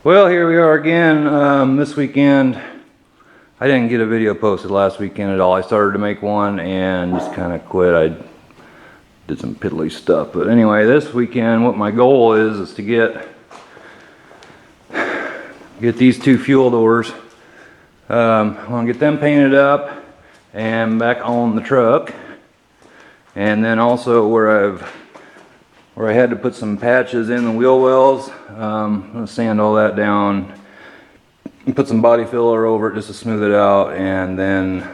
Well, here we are again. This weekend, I didn't get a video posted last weekend at all. I started to make one and just kind of quit. I did some piddly stuff. But anyway, this weekend, what my goal is to get these two fuel doors. I want to get them painted up and back on the truck. And then also where I had to put some patches in the wheel wells. I'm going to sand all that down and put some body filler over it just to smooth it out. And then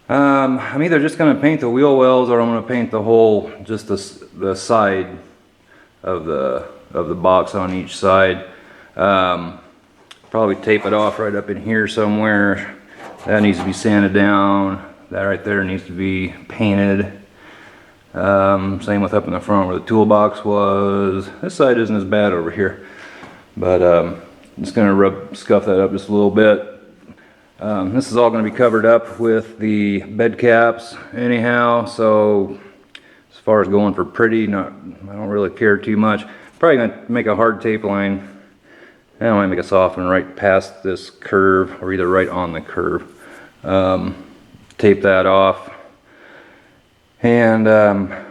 I'm either just going to paint the wheel wells or I'm going to paint the whole, just the side of the box on each side. Probably tape it off right up in here somewhere. That needs to be sanded down. That right there needs to be painted. Same with up in the front where the toolbox was. This side isn't as bad over here, but I'm just going to scuff that up just a little bit. This is all going to be covered up with the bed caps anyhow, so as far as going for pretty, I don't really care too much. Probably going to make a hard tape line. I might make a soft one right past this curve, or either right on the curve. Tape that off and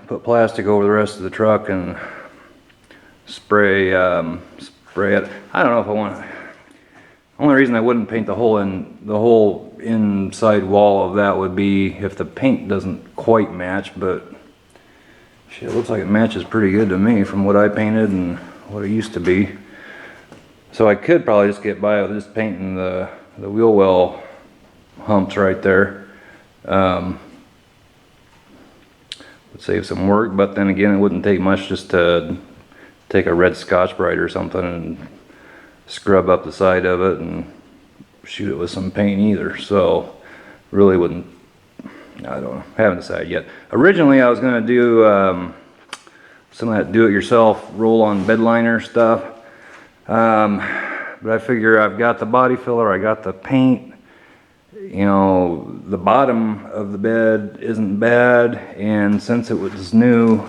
put plastic over the rest of the truck and spray it. I don't know if I want. The only reason I wouldn't paint the whole inside wall of that would be if the paint doesn't quite match, but shit, it looks like it matches pretty good to me from what I painted and what it used to be. So I could probably just get by with just painting the wheel well humps right there. Would save some work, but then again, it wouldn't take much just to take a red Scotch-Brite or something and scrub up the side of it and shoot it with some paint either. So really wouldn't, I don't know, haven't decided yet. Originally I was going to do some of that do-it-yourself roll-on bedliner stuff, but I figure I've got the body filler, I got the paint. You know, the bottom of the bed isn't bad, and since it was new,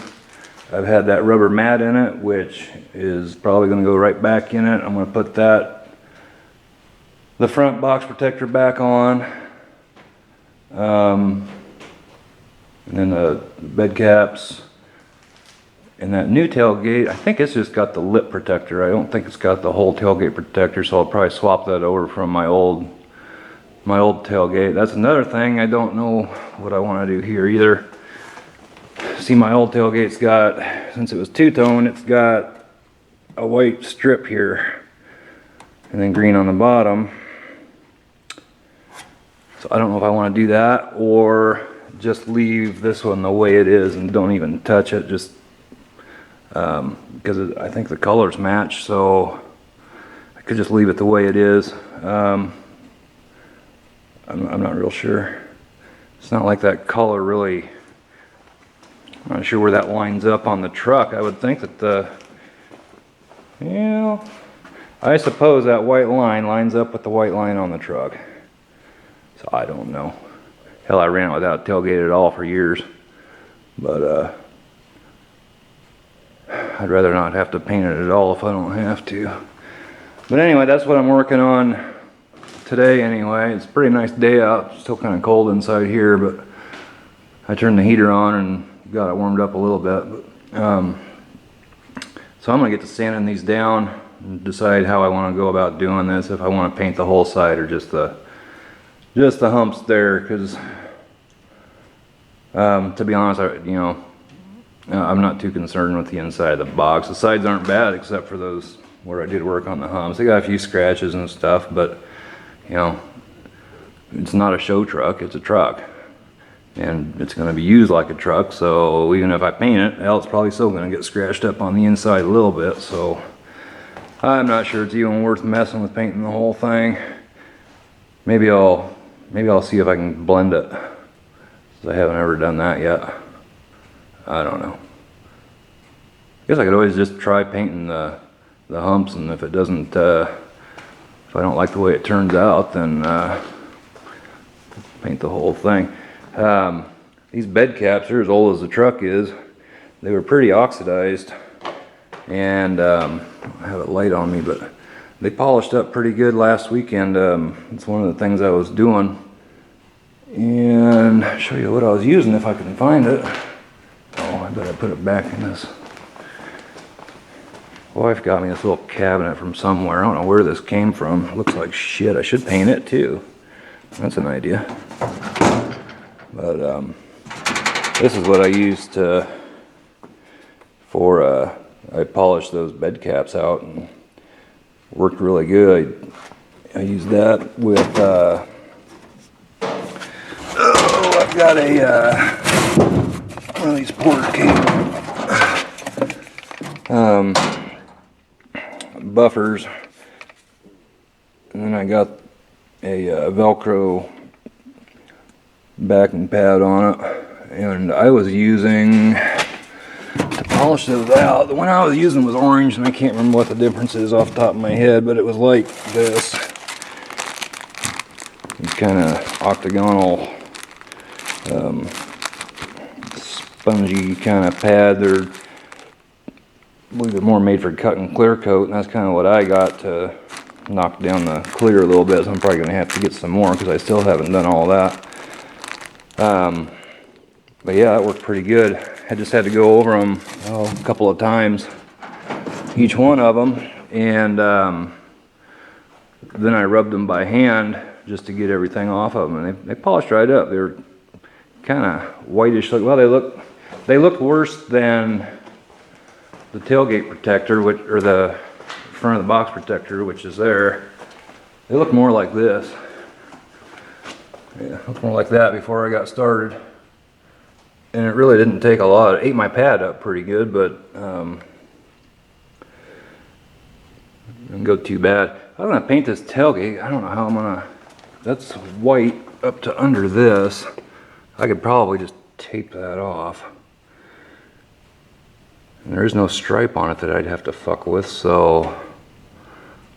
I've had that rubber mat in it, which is probably going to go right back in it. I'm going to put the front box protector back on, and then the bed caps, and that new tailgate, I think it's just got the lip protector. I don't think it's got the whole tailgate protector, so I'll probably swap that over from my old tailgate. That's another thing, I don't know what I want to do here either. See, my old tailgate's got, since it was two-tone, it's got a white strip here and then green on the bottom. So I don't know if I want to do that or just leave this one the way it is and don't even touch it, just because I think the colors match, so I could just leave it the way it is. I'm not real sure. It's not like that color really, I'm not sure where that lines up on the truck. I would think that I suppose that white line lines up with the white line on the truck. So I don't know. Hell, I ran it without tailgate at all for years. But I'd rather not have to paint it at all if I don't have to. But anyway, that's what I'm working on today anyway. It's a pretty nice day out. It's still kind of cold inside here, but I turned the heater on and got it warmed up a little bit. But, so I'm gonna get to sanding these down and decide how I want to go about doing this. If I want to paint the whole side or just the humps there, because to be honest, I'm not too concerned with the inside of the box. The sides aren't bad except for those where I did work on the humps. They got a few scratches and stuff, but you know, it's not a show truck, it's a truck. And it's going to be used like a truck, so even if I paint it, hell, it's probably still going to get scratched up on the inside a little bit, so I'm not sure it's even worth messing with painting the whole thing. Maybe I'll see if I can blend it, 'cause I haven't ever done that yet. I don't know. I guess I could always just try painting the humps, and if it doesn't, if I don't like the way it turns out, then paint the whole thing. These bed caps are as old as the truck is. They were pretty oxidized, and I have a light on me, but they polished up pretty good last weekend. It's one of the things I was doing. And I'll show you what I was using if I can find it. Oh, I bet I put it back in this. Wife got me this little cabinet from somewhere. I don't know where this came from. It looks like shit. I should paint it too. That's an idea. But this is what I used I polished those bed caps out and worked really good. I used that with I've got one of these porter cable buffers, and then I got a Velcro backing pad on it, and I was using to polish those out. The one I was using was orange, and I can't remember what the difference is off the top of my head, but it was like this. It's kind of octagonal, spongy kind of pad. They're, I believe they're more made for cut and clear coat, and that's kind of what I got to knock down the clear a little bit. So I'm probably going to have to get some more because I still haven't done all that. But yeah, that worked pretty good. I just had to go over them a couple of times, each one of them, and then I rubbed them by hand just to get everything off of them, and they polished right up. They were kind of whitish. Well, they looked worse than the tailgate protector, or the front of the box protector, which is there. They look more like this. Yeah, looked more like that before I got started. And it really didn't take a lot. It ate my pad up pretty good, but didn't go too bad. I'm gonna paint this tailgate. I don't know how I'm gonna. That's white up to under this. I could probably just tape that off. And there is no stripe on it that I'd have to fuck with, so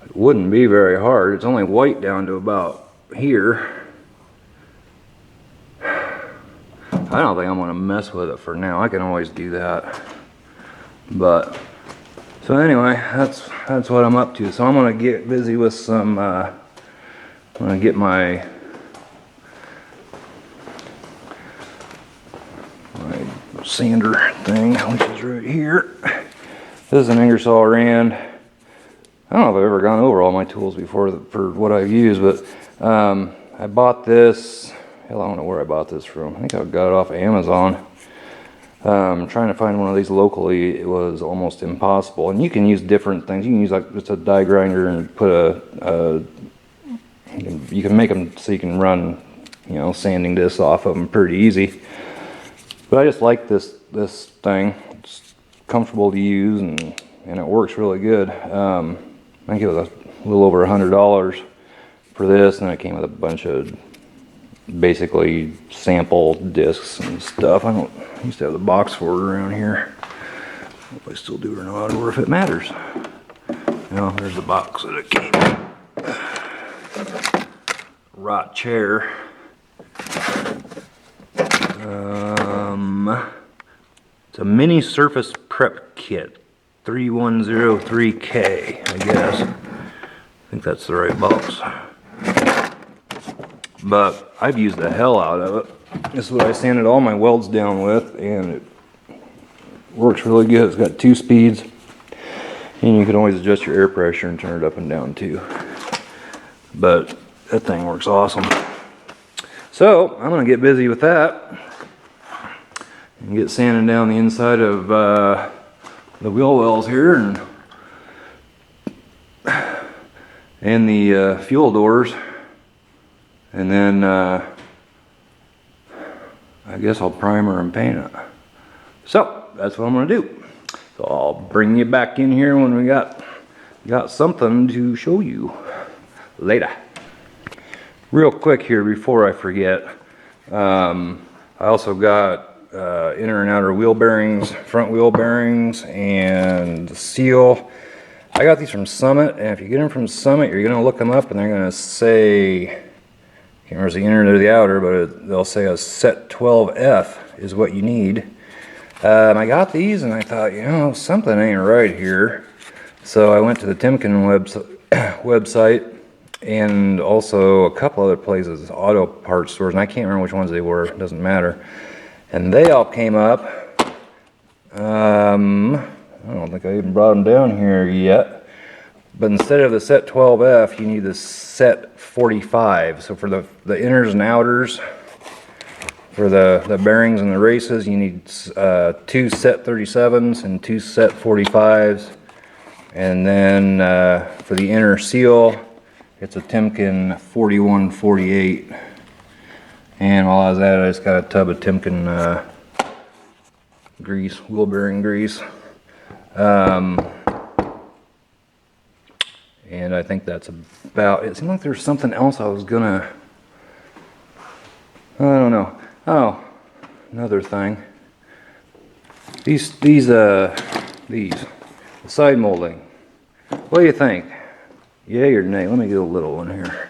it wouldn't be very hard. It's only white down to about here. I don't think I'm gonna mess with it for now. I can always do that. But so anyway, that's what I'm up to. So I'm gonna get busy with some. I'm gonna get my sander thing, which is right here. This is an Ingersoll Rand. I don't know if I've ever gone over all my tools before for what I've used, but I bought this. Hell, I don't know where I bought this from. I think I got it off of Amazon. Trying to find one of these locally, it was almost impossible. And you can use different things. You can use like just a die grinder and put you can make them so you can run, sanding discs off of them pretty easy. But I just like this thing. It's comfortable to use and it works really good. I think it was a little over $100 for this, and it came with a bunch of basically sample discs and stuff. I used to have the box for it around here. I don't know if I still do or not, or if it matters. There's the box that it came in. Rot chair. It's a mini surface prep kit, 3103K, I guess. I think that's the right box. But I've used the hell out of it. This is what I sanded all my welds down with, and it works really good. It's got 2 speeds, and you can always adjust your air pressure and turn it up and down too. But that thing works awesome. So I'm gonna get busy with that and get sanding down the inside of the wheel wells here and the fuel doors. And then I guess I'll primer and paint it. So that's what I'm gonna do. So I'll bring you back in here when we got something to show you later. Real quick here before I forget, I also got inner and outer wheel bearings, front wheel bearings, and seal. I got these from Summit, and if you get them from Summit, you're gonna look them up and they're gonna say, I can't remember if it's the inner or the outer, but they'll say a set 12F is what you need. I got these and I thought, something ain't right here. So I went to the Timken website and also a couple other places, auto parts stores, and I can't remember which ones they were, it doesn't matter. And they all came up. I don't think I even brought them down here yet. But instead of the set 12F, you need the set 45. So for the inners and outers, for the bearings and the races, you need 2 set 37s and 2 set 45s. And then for the inner seal, it's a Timken 4148. And while I was at it, I just got a tub of Timken grease, wheel bearing grease. And I think that's about it. It seemed like there's something else I was gonna, I don't know. Oh, another thing. These side molding. What do you think? Yay or nay? Let me get a little one here.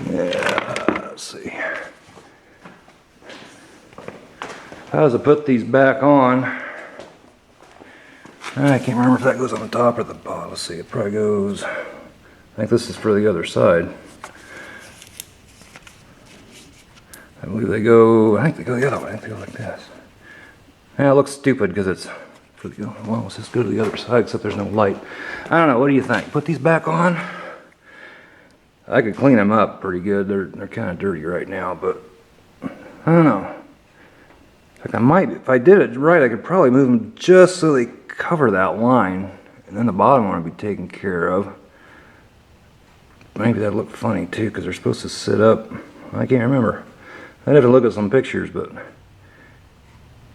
Yeah, let's see. How does it put these back on? I can't remember if that goes on the top or the bottom. Let's see, it probably goes, I think this is for the other side. I believe they go, I think they go the other way. I think they go like this. Yeah, it looks stupid because it's for the, well, let's just go to the other side except there's no light. I don't know, what do you think? Put these back on? I could clean them up pretty good. They're kind of dirty right now, but I don't know. In fact, I might, if I did it right, I could probably move them just so they cover that line, and then the bottom one would be taken care of. Maybe that'd look funny too, because they're supposed to sit up. I can't remember. I'd have to look at some pictures, but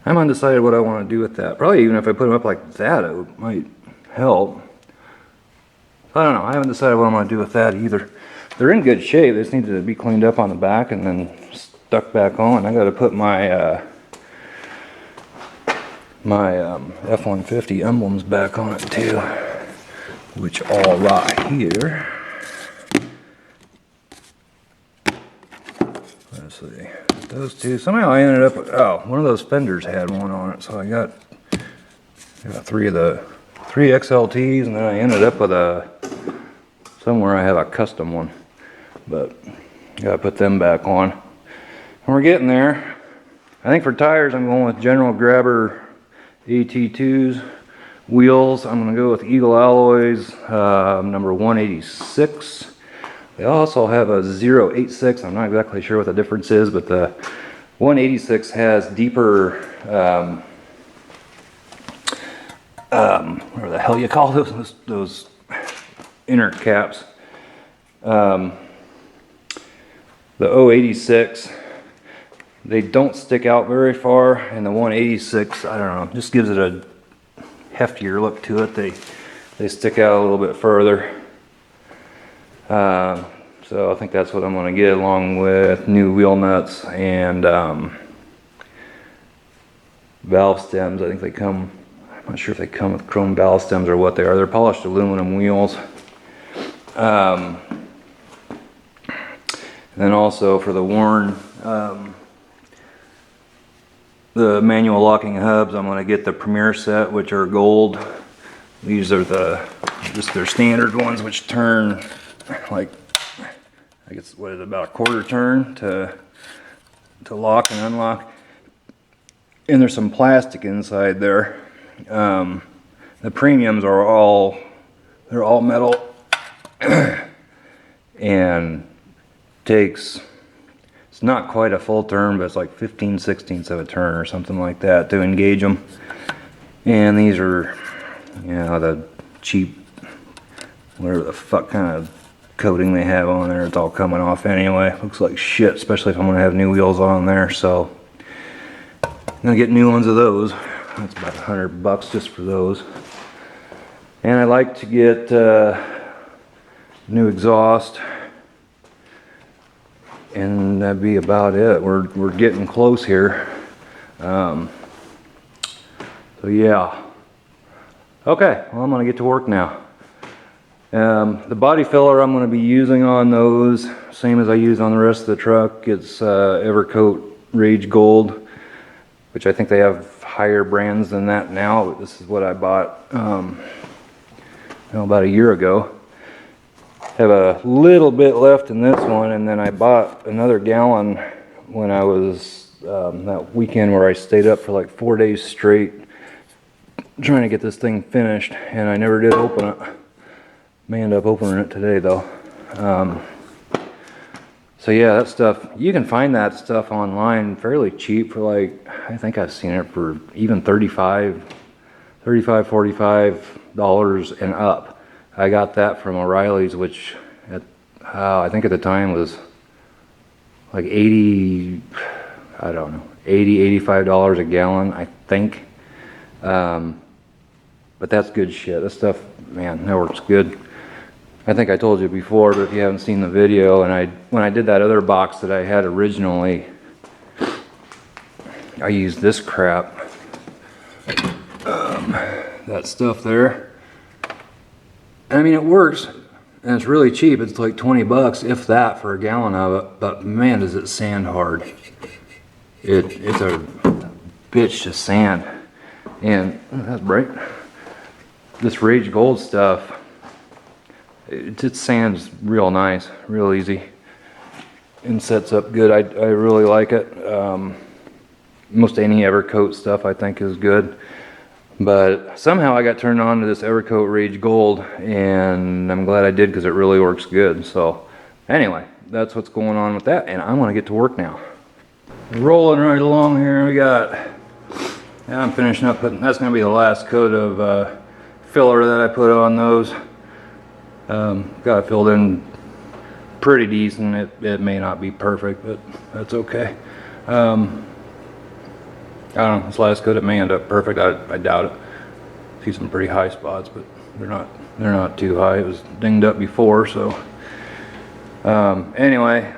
I'm undecided what I want to do with that. Probably even if I put them up like that, it might help. I don't know. I haven't decided what I'm going to do with that either. They're in good shape. They just need to be cleaned up on the back and then stuck back on. I got to put my F-150 emblems back on it too, which are right here. Let's see, those two. Somehow I ended up with, oh, one of those fenders had one on it, so I got 3 of the 3 XLTs, and then I ended up with somewhere I have a custom one, but gotta put them back on. And we're getting there. I think for tires I'm going with General Grabber AT2s. Wheels, I'm going to go with Eagle Alloys number 186. They also have a 086. I'm not exactly sure what the difference is, but the 186 has deeper, whatever the hell you call those inner caps. The 086, they don't stick out very far, and the 186, I don't know, just gives it a heftier look to it. They stick out a little bit further. So I think that's what I'm going to get, along with new wheel nuts and valve stems. I think they come, I'm not sure if they come with chrome valve stems or what they are. They're polished aluminum wheels. And then also for the Warn, the manual locking hubs, I'm going to get the Premier set, which are gold. These are just their standard ones, which turn like, I guess, what is it, about a quarter turn to lock and unlock. And there's some plastic inside there. The premiums are all metal and takes, it's not quite a full turn, but it's like 15/16 of a turn or something like that to engage them. And these are, you know, the cheap, whatever the fuck kind of coating they have on there. It's all coming off anyway. Looks like shit, especially if I'm gonna have new wheels on there. So I'm gonna get new ones of those. That's about $100 just for those. And I like to get new exhaust, and that'd be about it. We're getting close here. So yeah. Okay, well, I'm gonna get to work now. The body filler I'm going to be using on those, same as I use on the rest of the truck. It's Evercoat Rage Gold, which I think they have higher brands than that now. But this is what I bought about a year ago. Have a little bit left in this one, and then I bought another gallon when I was that weekend where I stayed up for like 4 days straight trying to get this thing finished, and I never did open it. May end up opening it today though. So yeah, that stuff, you can find that stuff online fairly cheap for like, I think I've seen it for even $35, $45 and up. I got that from O'Reilly's, which I think at the time was like 80, I don't know, $80, $85 a gallon, I think. But that's good shit. That stuff, man, that works good. I think I told you before, but if you haven't seen the video, and when I did that other box that I had originally, I used this crap, that stuff there. I mean, it works, and it's really cheap. It's like 20 bucks, if that, for a gallon of it. But man, does it sand hard. It's a bitch to sand. And that's bright. This Rage Gold stuff, it sands real nice, real easy, and sets up good. I really like it. Most any Evercoat stuff I think is good, but somehow I got turned on to this Evercoat Rage Gold, and I'm glad I did, because it really works good. So anyway, that's what's going on with that, and I want to get to work now. Rolling right along here, I'm finishing up putting, that's going to be the last coat of filler that I put on those. Got it filled in pretty decent. It may not be perfect, but that's okay. I don't know, this last coat, it may end up perfect. I doubt it. See some pretty high spots, but they're not too high. It was dinged up before, so anyway,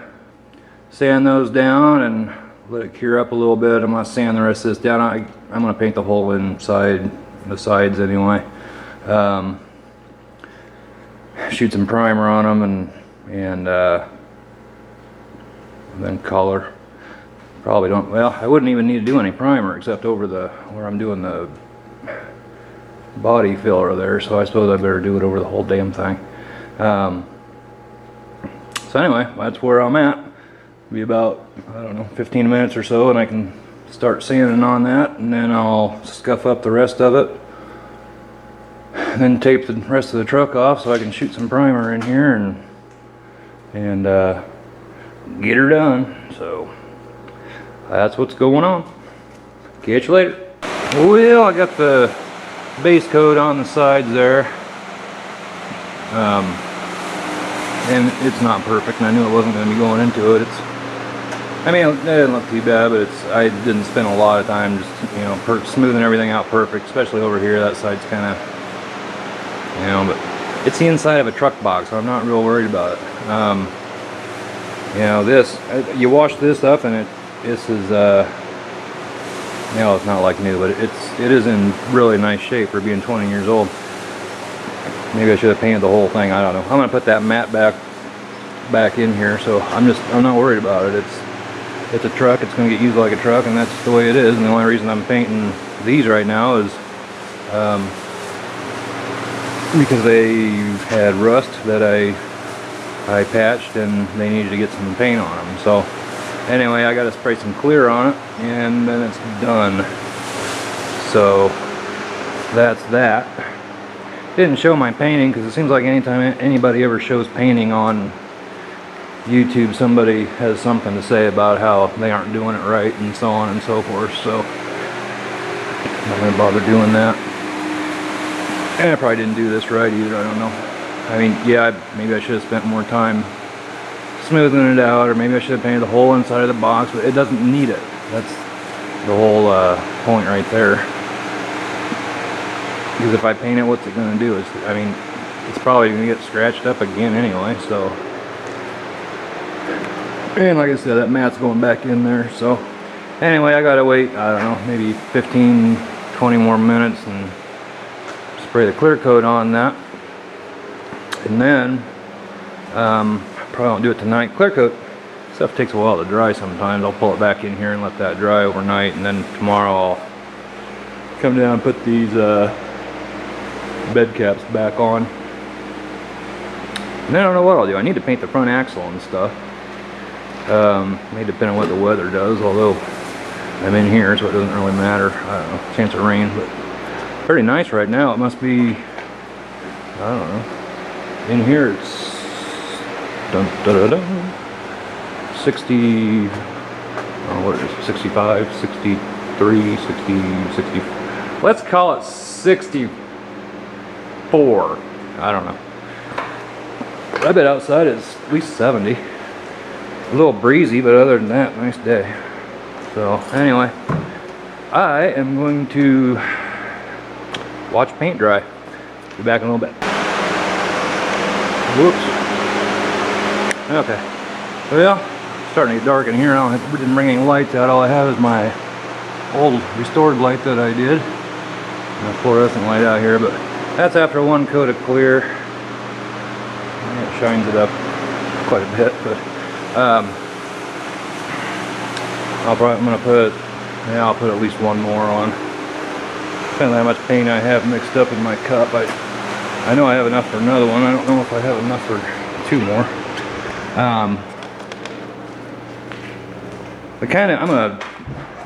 sand those down and let it cure up a little bit. I'm gonna sand the rest of this down. I'm gonna paint the whole inside, the sides anyway. Shoot some primer on them and then color. Probably don't, well, I wouldn't even need to do any primer except over where I'm doing the body filler there, so I suppose I better do it over the whole damn thing. So anyway, that's where I'm at. Be about, I don't know, 15 minutes or so, and I can start sanding on that, and then I'll scuff up the rest of it, and then tape the rest of the truck off so I can shoot some primer in here and get her done. So that's what's going on. Catch you later. Well, I got the base coat on the sides there, and it's not perfect, and I knew it wasn't going to be going into it. I mean, it didn't look too bad, but I didn't spend a lot of time just, you know, smoothing everything out perfect, especially over here. That side's kind of, you know, but it's the inside of a truck box, so I'm not real worried about it. You know, you wash this up, and this is, you know, it's not like new, but it is in really nice shape for being 20 years old. Maybe I should have painted the whole thing. I don't know. I'm gonna put that mat back in here, so I'm not worried about it. It's a truck. It's gonna get used like a truck, and that's the way it is. And the only reason I'm painting these right now is because they had rust that I patched, and they needed to get some paint on them. So anyway, I gotta spray some clear on it, and then it's done. So that's that. Didn't show my painting, because it seems like anytime anybody ever shows painting on YouTube, somebody has something to say about how they aren't doing it right, and so on and so forth. So I'm not gonna bother doing that. And I probably didn't do this right either, I don't know. I mean, yeah, maybe I should have spent more time smoothing it out, or maybe I should have painted the whole inside of the box, but it doesn't need it. That's the whole point right there. Because if I paint it, what's it going to do? I mean, it's probably going to get scratched up again anyway, so. And like I said, that mat's going back in there, so. Anyway, I got to wait, I don't know, maybe 15, 20 more minutes and spray the clear coat on that. And then, probably won't do it tonight. Clear coat stuff takes a while to dry sometimes. I'll pull it back in here and let that dry overnight, and then tomorrow I'll come down and put these bed caps back on. And I don't know what I'll do. I need to paint the front axle and stuff. May depend on what the weather does, although I'm in here, so it doesn't really matter. I don't know, chance of rain, but pretty nice right now. It must be, I don't know. In here it's 60, what is it, 65, 63, 60, 60, let's call it 64. I don't know. I bet outside it's at least 70. A little breezy, but other than that, nice day. So anyway, I am going to watch paint dry. Be back in a little bit. Whoops. Okay. Well, it's starting to get dark in here. I didn't bring any lights out. All I have is my old restored light that I did. And a fluorescent light out here, but that's after one coat of clear. It shines it up quite a bit, but I'm gonna put, yeah, I'll put at least one more on. Depending on how much paint I have mixed up in my cup. I know I have enough for another one. I don't know if I have enough for two more. I'm gonna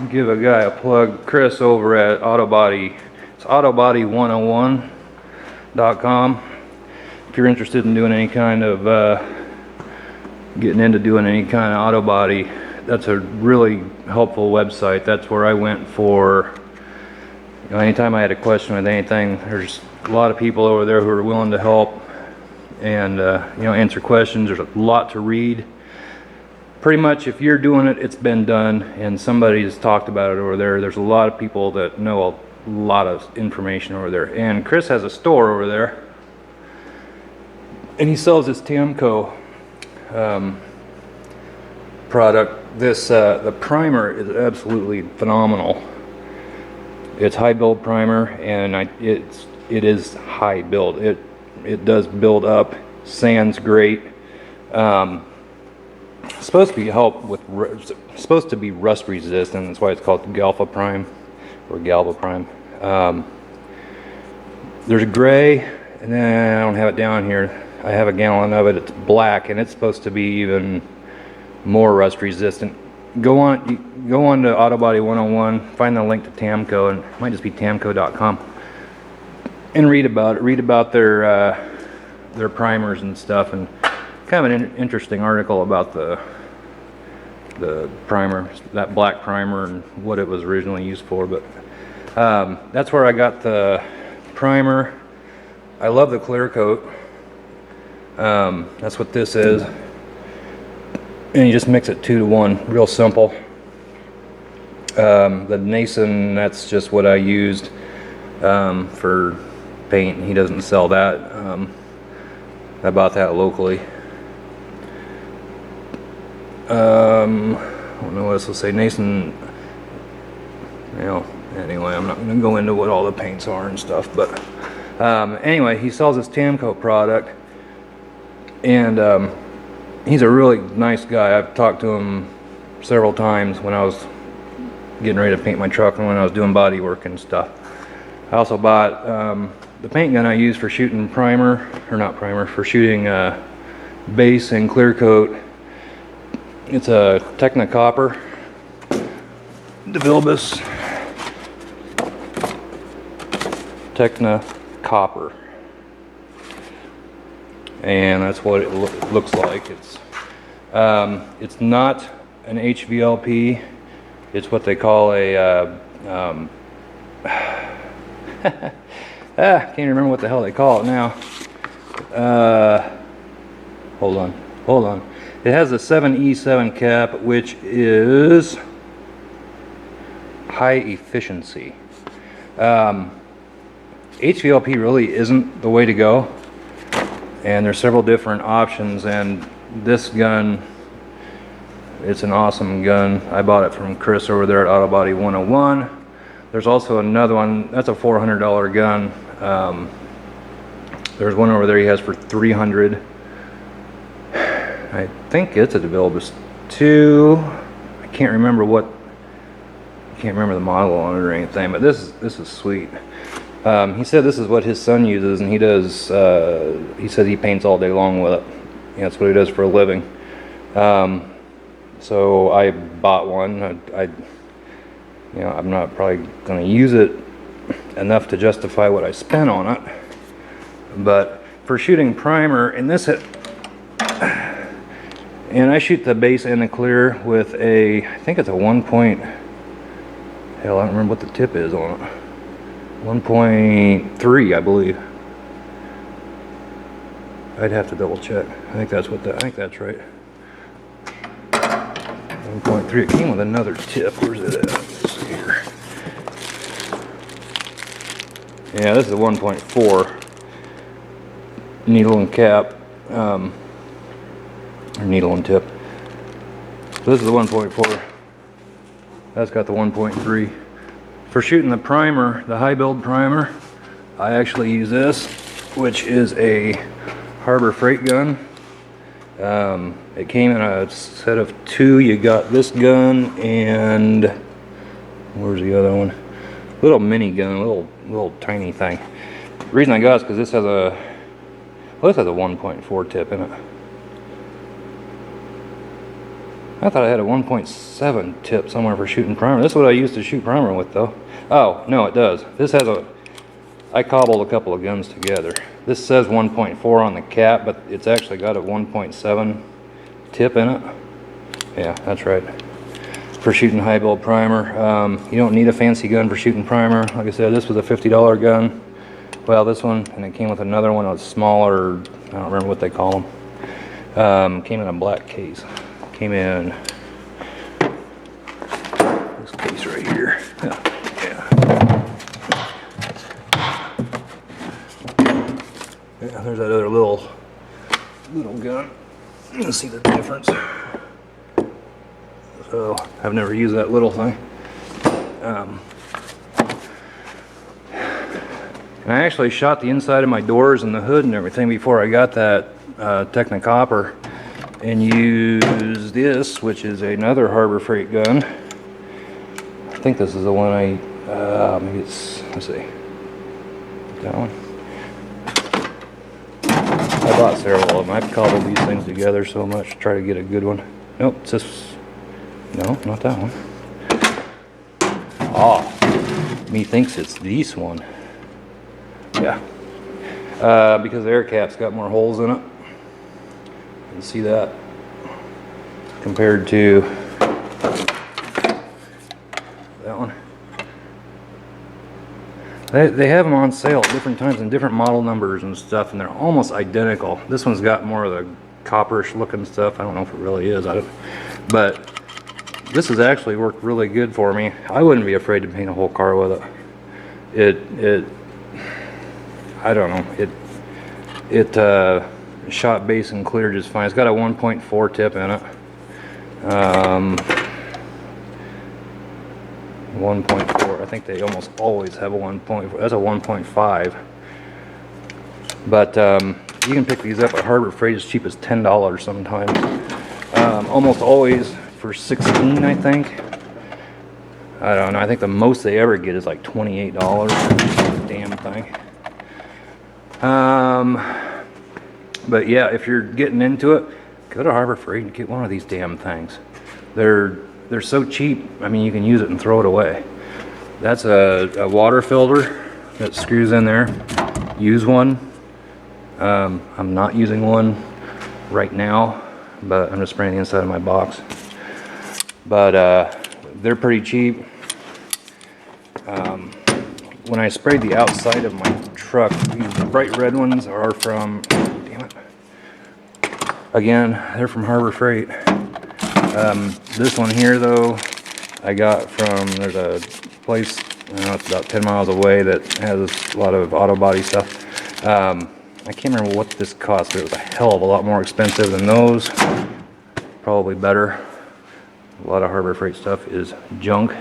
give a guy a plug, Chris over at Autobody. It's autobody101.com. If you're interested in doing any kind of getting into doing any kind of auto body, that's a really helpful website. That's where I went for, you know, anytime I had a question with anything. There's a lot of people over there who are willing to help and you know, answer questions. There's a lot to read. Pretty much if you're doing it, it's been done and somebody's talked about it over there. There's a lot of people that know a lot of information over there. And Chris has a store over there and he sells this Tamco product. This the primer is absolutely phenomenal. It's high build primer, and it is high build. It does build up. Sands great. Supposed to be supposed to be rust resistant. That's why it's called Galva Prime or Galva Prime. There's a gray, and then I don't have it down here. I have a gallon of it. It's black, and it's supposed to be even more rust resistant. Go on to Autobody 101, find the link to Tamco, and it might just be tamco.com, and read about it. Read about their primers and stuff, and kind of an interesting article about the primer, that black primer, and what it was originally used for. But that's where I got the primer. I love the clear coat. That's what this is, and you just mix it 2 to 1, real simple. The Nason, that's just what I used for paint. He doesn't sell that. I bought that locally. I don't know what else to say. Nason, you know, anyway, I'm not going to go into what all the paints are and stuff, but anyway, he sells this Tamco product. And he's a really nice guy. I've talked to him several times when I was getting ready to paint my truck and when I was doing body work and stuff. I also bought the paint gun I use for shooting for shooting base and clear coat. It's a Techna Copper, DeVilbiss Techna Copper. And that's what it looks like. It's not an HVLP. It's what they call a can't remember what the hell they call it now. Hold on. It has a 7E7 cap, which is high efficiency. HVLP really isn't the way to go. And there's several different options, and this gun, it's an awesome gun. I bought it from Chris over there at Autobody 101. There's also another one, that's a $400 gun. There's one over there he has for $300. I think it's a DeVilbiss too. I can't remember the model on it or anything, but this is sweet. He said this is what his son uses, and he does. He said he paints all day long with it. That's what he does for a living. So I bought one. I'm not probably going to use it enough to justify what I spent on it. But for shooting primer, and I shoot the base and the clear with I think it's a 1 point. Hell, I don't remember what the tip is on it. 1.3, I believe. I'd have to double check. I think that's right. 1.3. It came with another tip. Where's it at? Let's see here. Yeah, this is a 1.4 needle and cap, or needle and tip. So this is the 1.4. That's got the 1.3. For shooting the primer, the high build primer, I actually use this, which is a Harbor Freight gun. It came in a set of 2. You got this gun and where's the other one? Little mini gun, little tiny thing. The reason I got it is because this has a 1.4 tip in it. I thought I had a 1.7 tip somewhere for shooting primer. This is what I used to shoot primer with, though. Oh, no, it does. This has I cobbled a couple of guns together. This says 1.4 on the cap, but it's actually got a 1.7 tip in it. Yeah, that's right. For shooting high build primer. You don't need a fancy gun for shooting primer. Like I said, this was a $50 gun. Well, this one, and it came with another one that was smaller. I don't remember what they call them. Came in a black case. Came in this case right here. Yeah. Yeah, there's that other little gun. You can see the difference. So I've never used that little thing. And I actually shot the inside of my doors and the hood and everything before I got that Technicopper, and used this, which is another Harbor Freight gun. I think this is the one maybe it's, let's see, that one. I bought several of them. I've cobbled these things together so much to try to get a good one. Nope, it's this. No, not that one. Oh, methinks it's this one. Yeah. Because the air cap's got more holes in it. You can see that compared to that one. They have them on sale at different times and different model numbers and stuff, and they're almost identical. This one's got more of the copperish looking stuff. I don't know if it really is, but this has actually worked really good for me. I wouldn't be afraid to paint a whole car with it. I don't know. It shot base and clear just fine. It's got a 1.4 tip in it. 1.4. I think they almost always have a 1.4. That's a 1.5. But you can pick these up at Harbor Freight as cheap as $10 sometimes. Almost always for $16, I think. I don't know. I think the most they ever get is like $28 for this damn thing. But yeah, if you're getting into it, go to Harbor Freight and get one of these damn things. They're so cheap. I mean, you can use it and throw it away. That's a water filter that screws in there. Use one. I'm not using one right now, but I'm just spraying the inside of my box. But they're pretty cheap. When I sprayed the outside of my truck, these bright red ones are from, damn it, again, they're from Harbor Freight. This one here, though, I got from, there's a place, I don't know, it's about 10 miles away that has a lot of auto body stuff. I can't remember what this cost, but it was a hell of a lot more expensive than those. Probably better. A lot of Harbor Freight stuff is junk.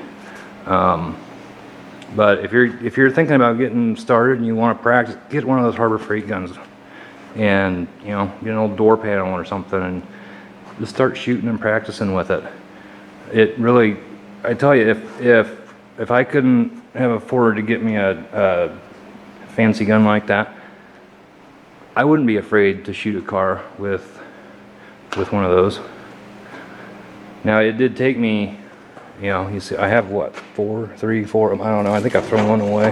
But if you're thinking about getting started and you want to practice, get one of those Harbor Freight guns, and get an old door panel or something, and just start shooting and practicing with it. It really, I tell you, if I couldn't have afforded to get me a fancy gun like that, I wouldn't be afraid to shoot a car with one of those. Now it did take me, you know, you see I have what, three, four, I don't know, I think I've thrown one away.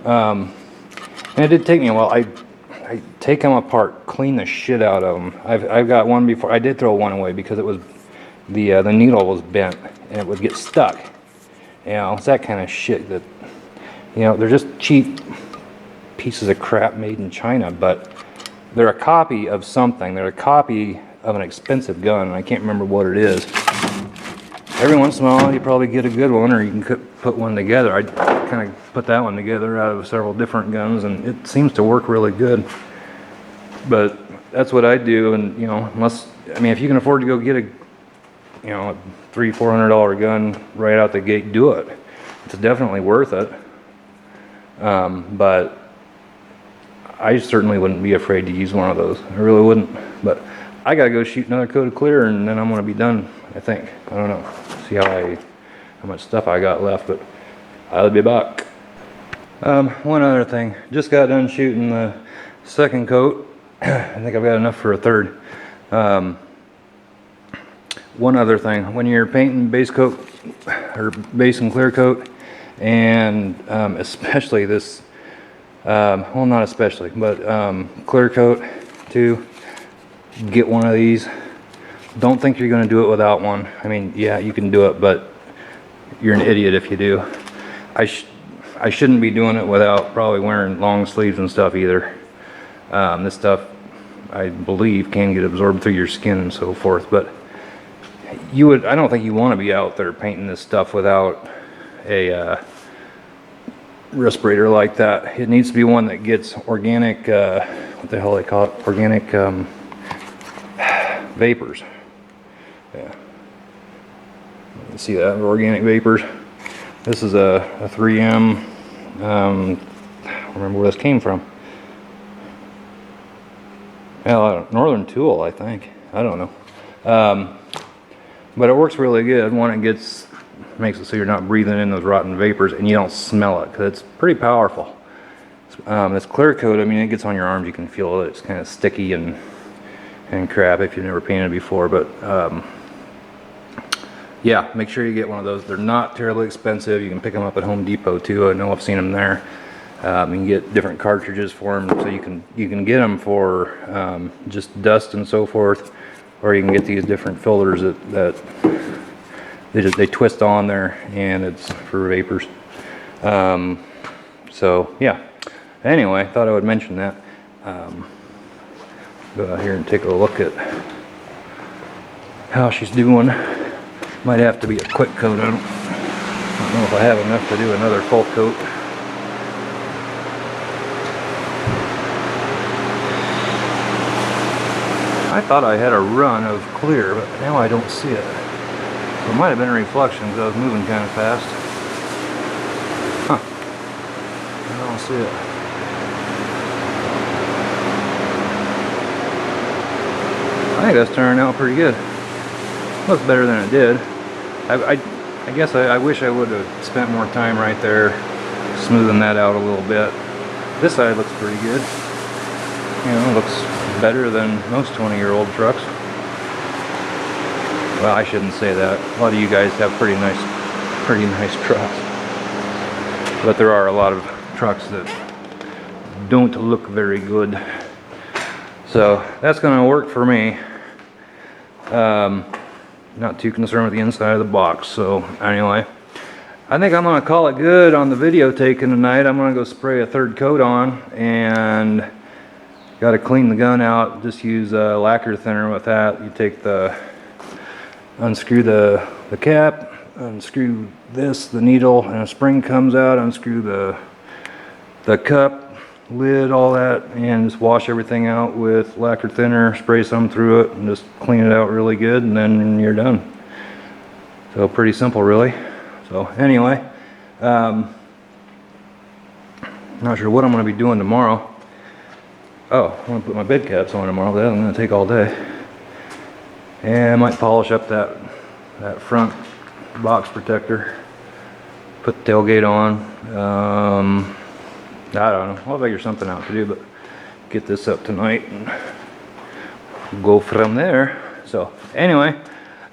And it did take me a while. I take them apart, clean the shit out of them. I've got one before. I did throw one away because it was the needle was bent and it would get stuck. You know, it's that kind of shit that, you know, they're just cheap pieces of crap made in China, but they're a copy of something. They're a copy of an expensive gun, and I can't remember what it is. Every once in a while, you probably get a good one, or you can put one together. I kind of put that one together out of several different guns, and it seems to work really good. But that's what I do, and you know, unless, I mean, if you can afford to go get a, you know, a $300-400 gun right out the gate, do it. It's definitely worth it. But I certainly wouldn't be afraid to use one of those. I really wouldn't. But I gotta go shoot another coat of clear, and then I'm gonna be done, I think. I don't know. See how much stuff I got left, but I'll be back. One other thing. Just got done shooting the second coat. I think I've got enough for a third. One other thing. When you're painting base coat, or base and clear coat, and especially this, well, not especially, but clear coat too, get one of these. Don't think you're going to do it without one. I mean, yeah, you can do it, but you're an idiot if you do. I shouldn't be doing it without probably wearing long sleeves and stuff either. This stuff, I believe, can get absorbed through your skin and so forth, but I don't think you want to be out there painting this stuff without a respirator like that. It needs to be one that gets organic, what the hell they call it, organic vapors. Yeah, you can see that, organic vapors. This is a 3M, I don't remember where this came from. Well, Northern Tool, I think. I don't know. But it works really good. One, it makes it so you're not breathing in those rotten vapors and you don't smell it, because it's pretty powerful. This clear coat, I mean, it gets on your arms, you can feel it. It's kind of sticky and crap if you've never painted before, but yeah, make sure you get one of those. They're not terribly expensive. You can pick them up at Home Depot too. I know I've seen them there. You can get different cartridges for them, so you can get them for just dust and so forth, or you can get these different filters that they twist on there, and it's for vapors. So yeah. Anyway, thought I would mention that. Go out here and take a look at how she's doing. Might have to be a quick coat. I don't know if I have enough to do another full coat. I thought I had a run of clear, but now I don't see it. So it might have been a reflection because I was moving kind of fast. Huh. I don't see it. I think that's turning out pretty good. Looks better than it did. I guess I wish I would have spent more time right there smoothing that out a little bit. This side looks pretty good. You know, it looks better than most 20-year-old trucks. Well, I shouldn't say that. A lot of you guys have pretty nice trucks. But there are a lot of trucks that don't look very good. So that's going to work for me. Not too concerned with the inside of the box. So anyway, I think I'm going to call it good on the video taking tonight. I'm going to go spray a third coat on, and got to clean the gun out. Just use lacquer thinner with that. You take unscrew the cap, unscrew the needle, and a spring comes out. Unscrew the cup, lid, all that, and just wash everything out with lacquer thinner, spray some through it, and just clean it out really good, and then you're done. So pretty simple, really. So anyway, not sure what I'm going to be doing tomorrow. Oh, I'm going to put my bed caps on tomorrow, but that's going to take all day. And I might polish up that front box protector, put the tailgate on. I don't know. I'll figure something out to do, but get this up tonight and go from there. So anyway,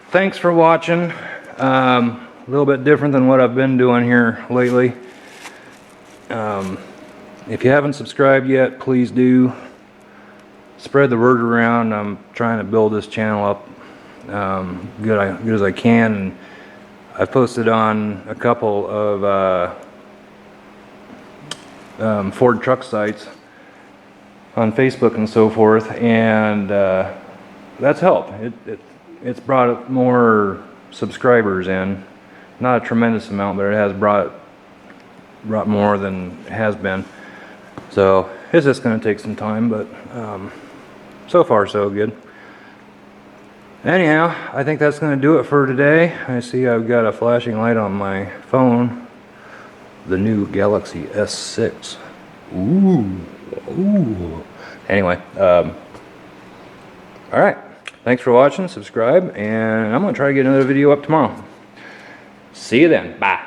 thanks for watching. A little bit different than what I've been doing here lately. If you haven't subscribed yet, please do. Spread the word around. I'm trying to build this channel up good as I can. And I've posted on a couple of Ford truck sites on Facebook and so forth, and that's helped. It's brought more subscribers in. Not a tremendous amount, but it has brought more than it has been. So it's just going to take some time, but so far so good. Anyhow, I think that's going to do it for today. I see I've got a flashing light on my phone. The new Galaxy S6. Ooh. Anyway, alright. Thanks for watching. Subscribe, and I'm going to try to get another video up tomorrow. See you then. Bye.